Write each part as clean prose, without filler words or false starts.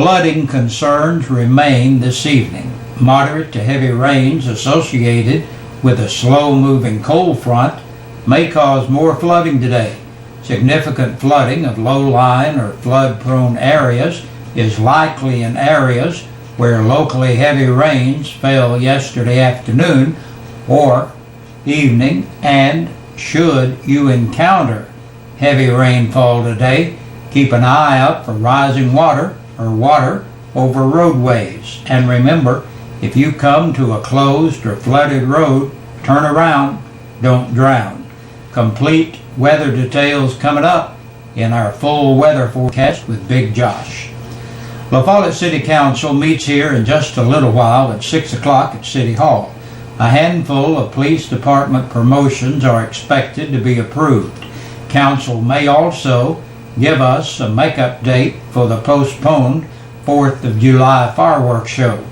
Flooding concerns remain this evening. Moderate to heavy rains associated with a slow-moving cold front may cause more flooding today. Significant flooding of low-lying or flood-prone areas is likely in areas where locally heavy rains fell yesterday afternoon or evening, and should you encounter heavy rainfall today, keep an eye out for rising water or water over roadways. And remember, if you come to a closed or flooded road, turn around, don't drown. Complete weather details coming up in our full weather forecast with Big Josh. La Follette City Council meets here in just a little while at 6 o'clock at City Hall. A handful of police department promotions are expected to be approved. Council may also give us a makeup date for the postponed 4th of July fireworks show.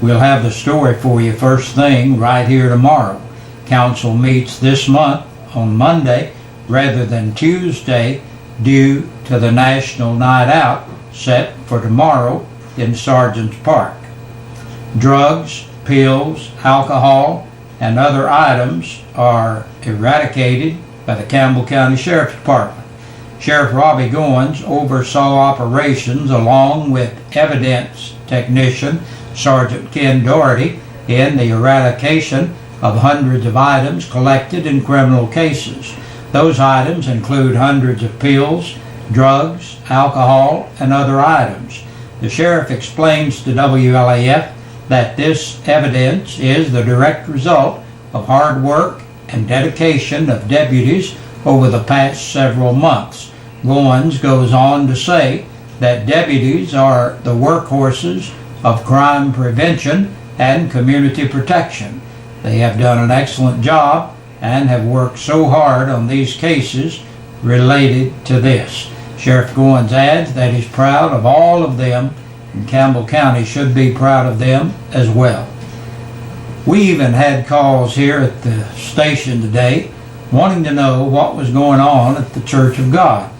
We'll have the story for you first thing right here tomorrow. Council meets this month on Monday rather than Tuesday due to the National Night Out set for tomorrow in Sergeant's Park. Drugs, pills, alcohol, and other items are eradicated by the Campbell County Sheriff's Department. Sheriff Robbie Goins oversaw operations along with evidence technician Sergeant Ken Doherty in the eradication of hundreds of items collected in criminal cases. Those items include hundreds of pills, drugs, alcohol, and other items. The sheriff explains to WLAF that this evidence is the direct result of hard work and dedication of deputies over the past several months. Goins goes on to say that deputies are the workhorses of crime prevention and community protection. They have done an excellent job and have worked so hard on these cases related to this. Sheriff Goins adds that he's proud of all of them, and Campbell County should be proud of them as well. We even had calls here at the station today wanting to know what was going on at the Church of God.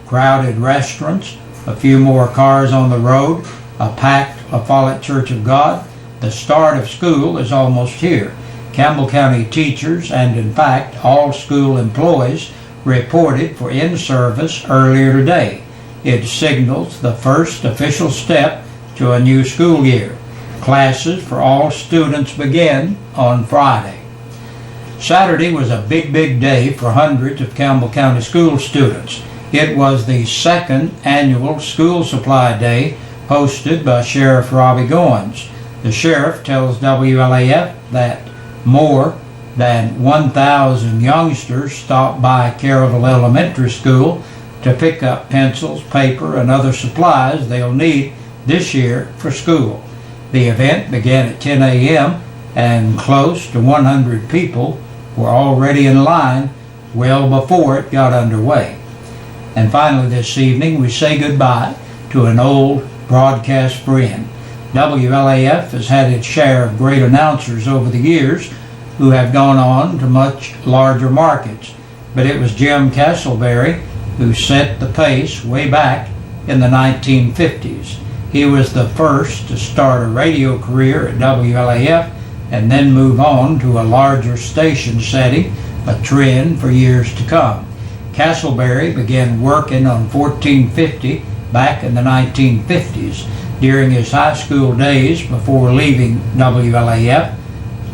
Crowded restaurants, a few more cars on the road, a packed La Follette Church of God. The start of school is almost here. Campbell County teachers and in fact all school employees reported for in-service earlier today. It signals the first official step to a new school year. Classes for all students begin on Friday. Saturday was a big day for hundreds of Campbell County school students. It was the second annual School Supply Day hosted by Sheriff Robbie Goins. The sheriff tells WLAF that more than 1,000 youngsters stopped by Carrollville Elementary School to pick up pencils, paper, and other supplies they'll need this year for school. The event began at 10 a.m. and close to 100 people were already in line well before it got underway. And finally this evening we say goodbye to an old broadcast friend. WLAF has had its share of great announcers over the years who have gone on to much larger markets, but it was Jim Castleberry who set the pace way back in the 1950s. He was the first to start a radio career at WLAF and then move on to a larger station setting, a trend for years to come. Castleberry began working on 1450 back in the 1950s during his high school days before leaving WLAF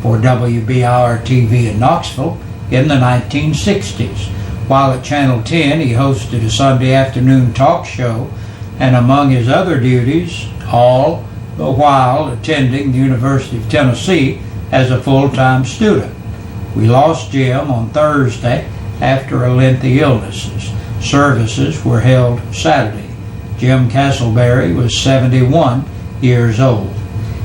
for WBIR TV in Knoxville in the 1960s. While at Channel 10, he hosted a Sunday afternoon talk show, and among his other duties, all the while attending the University of Tennessee as a full-time student. We lost Jim on Thursday after a lengthy illness. Services were held Saturday. Jim Castleberry was 71 years old.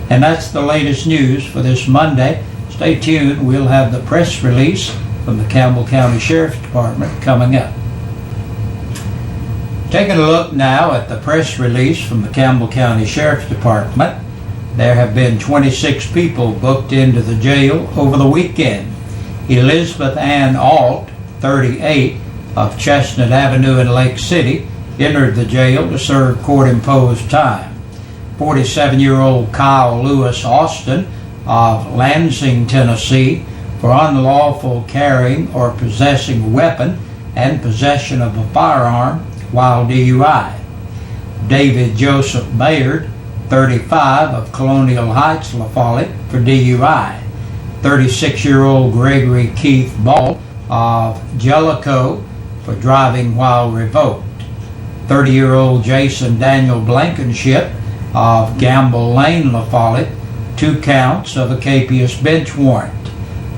And that's the latest news for this Monday. Stay tuned. We'll have the press release from the Campbell County Sheriff's Department coming up. Taking a look now at the press release from the Campbell County Sheriff's Department, there have been 26 people booked into the jail over the weekend. Elizabeth Ann Alt, 38, of Chestnut Avenue in Lake City, entered the jail to serve court-imposed time. 47-year-old Kyle Lewis Austin of Lansing, Tennessee, for unlawful carrying or possessing a weapon and possession of a firearm while DUI. David Joseph Bayard, 35, of Colonial Heights, La Follette, for DUI. 36-year-old Gregory Keith Ball of Jellicoe for driving while revoked. 30-year-old Jason Daniel Blankenship of Gamble Lane, La Follette, 2 counts of a capious bench warrant.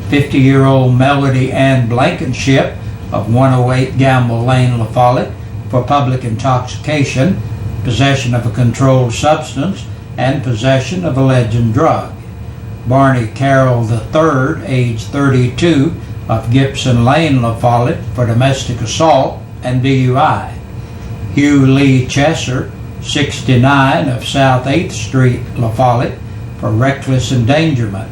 50-year-old Melody Ann Blankenship of 108 Gamble Lane, La Follette, for public intoxication, possession of a controlled substance, and possession of a legend drug. Barney Carroll III, age 32, of Gibson Lane, La Follette, for domestic assault and DUI. Hugh Lee Chesser, 69, of South 8th Street, La Follette, for reckless endangerment.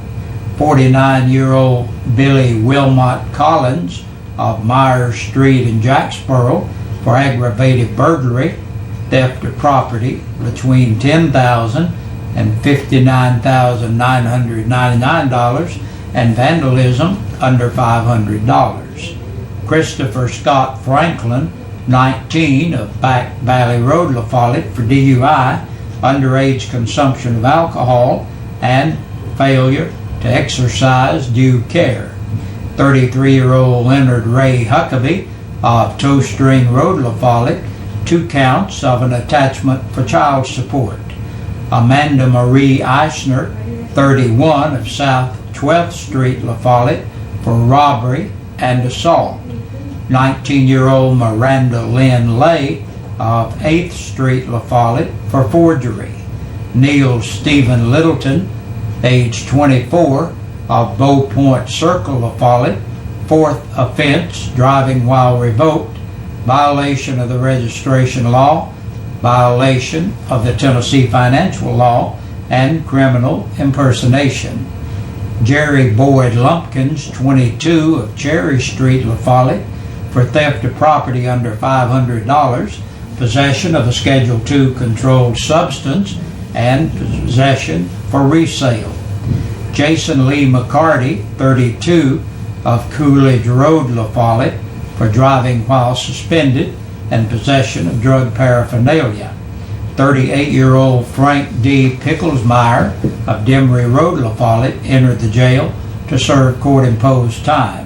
49-year-old Billy Wilmot Collins of Myers Street in Jacksboro for aggravated burglary, theft of property between $10,000 and $59,999, and vandalism under $500. Christopher Scott Franklin, 19, of Back Valley Road, La Follette, for DUI, underage consumption of alcohol, and failure to exercise due care. 33-year-old Leonard Ray Huckabee of Toe String Road, La Follette, 2 counts of an attachment for child support. Amanda Marie Eisner, 31, of South 12th Street, La Follette, for robbery and assault. 19-year-old Miranda Lynn Lay of 8th Street, La Follette, for forgery. Neil Stephen Littleton, age 24, of Bow Point Circle, La Follette, 4th offense, driving while revoked, violation of the registration law, violation of the Tennessee financial law, and criminal impersonation. Jerry Boyd Lumpkins, 22, of Cherry Street, La Follette, for theft of property under $500, possession of a Schedule II controlled substance, and possession for resale. Jason Lee McCarty, 32, of Coolidge Road, La Follette, for driving while suspended and possession of drug paraphernalia. 38-year-old Frank D. Picklesmeyer of Demery Road, La Follette, entered the jail to serve court-imposed time.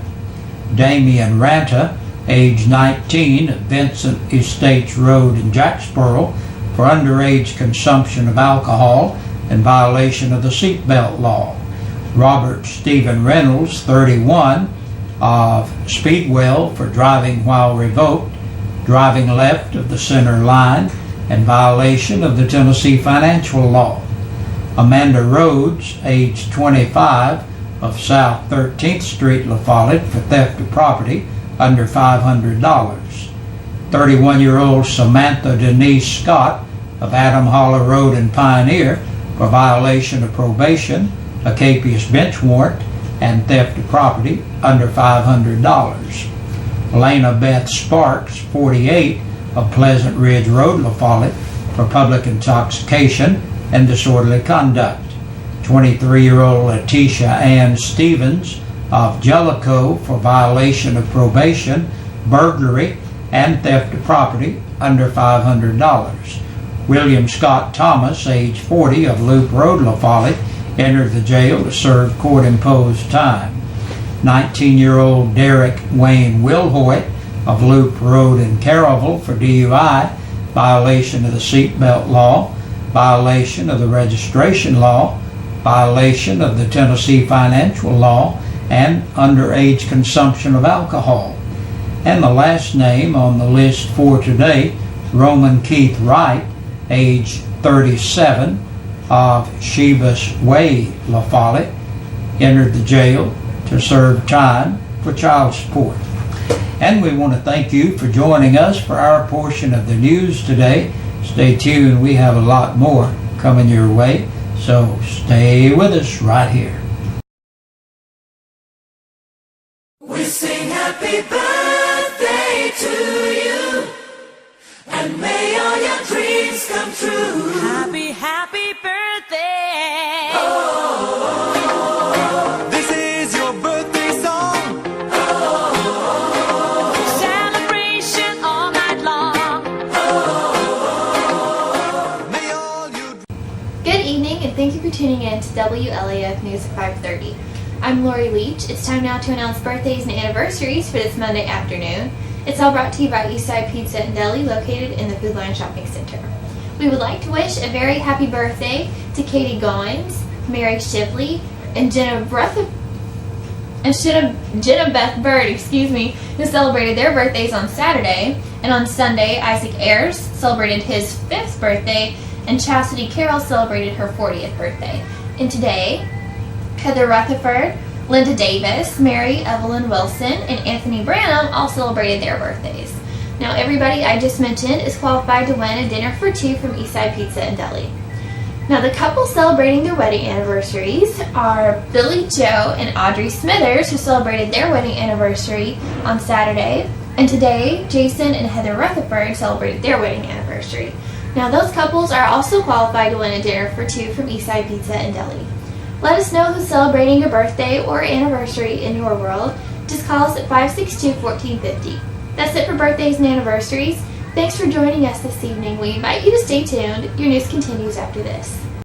Damian Ranta, age 19, of Vincent Estates Road in Jacksboro, for underage consumption of alcohol and violation of the seatbelt law. Robert Stephen Reynolds, 31, of Speedwell, for driving while revoked, driving left of the center line, and violation of the Tennessee financial law. Amanda Rhodes, age 25, of South 13th Street, La Follette, for theft of property under $500. 31-year-old Samantha Denise Scott of Adam Holler Road in Pioneer, for violation of probation, a capious bench warrant, and theft of property under $500. Elena Beth Sparks, 48, of Pleasant Ridge Road, La Follette, for public intoxication and disorderly conduct. 23-year-old Letitia Ann Stevens of Jellicoe, for violation of probation, burglary, and theft of property under $500. William Scott Thomas, age 40, of Loop Road, La Follette, entered the jail to serve court-imposed time. 19-year-old Derek Wayne Wilhoit of Loop Road in Carrollville, for DUI, violation of the seatbelt law, violation of the registration law, violation of the Tennessee financial law, and underage consumption of alcohol. And the last name on the list for today, Roman Keith Wright, age 37, of Shebus Way, La Follette, entered the jail to serve time for child support. And we want to thank you for joining us for our portion of the news today. Stay tuned, we have a lot more coming your way, so stay with us right here. We sing happy birthday to you, and may all your dreams come true. Happy, happy and thank you for tuning in to WLAF News at 5:30. I'm Lori Leach. It's time now to announce birthdays and anniversaries for this Monday afternoon. It's all brought to you by Eastside Pizza and Deli, located in the Food Line Shopping Center. We would like to wish a very happy birthday to Katie Goins, Mary Shively, and Jenna Beth Bird, who celebrated their birthdays on Saturday. And on Sunday, Isaac Ayers celebrated his 5th birthday, and Chastity Carroll celebrated her 40th birthday. And today, Heather Rutherford, Linda Davis, Mary Evelyn Wilson, and Anthony Branham all celebrated their birthdays. Now, everybody I just mentioned is qualified to win a dinner for 2 from Eastside Pizza and Deli. Now, the couple celebrating their wedding anniversaries are Billy Joe and Audrey Smithers, who celebrated their wedding anniversary on Saturday. And today, Jason and Heather Rutherford celebrated their wedding anniversary. Now, those couples are also qualified to win a dinner for 2 from Eastside Pizza and Deli. Let us know who's celebrating your birthday or anniversary in your world. Just call us at 562-1450. That's it for birthdays and anniversaries. Thanks for joining us this evening. We invite you to stay tuned. Your news continues after this.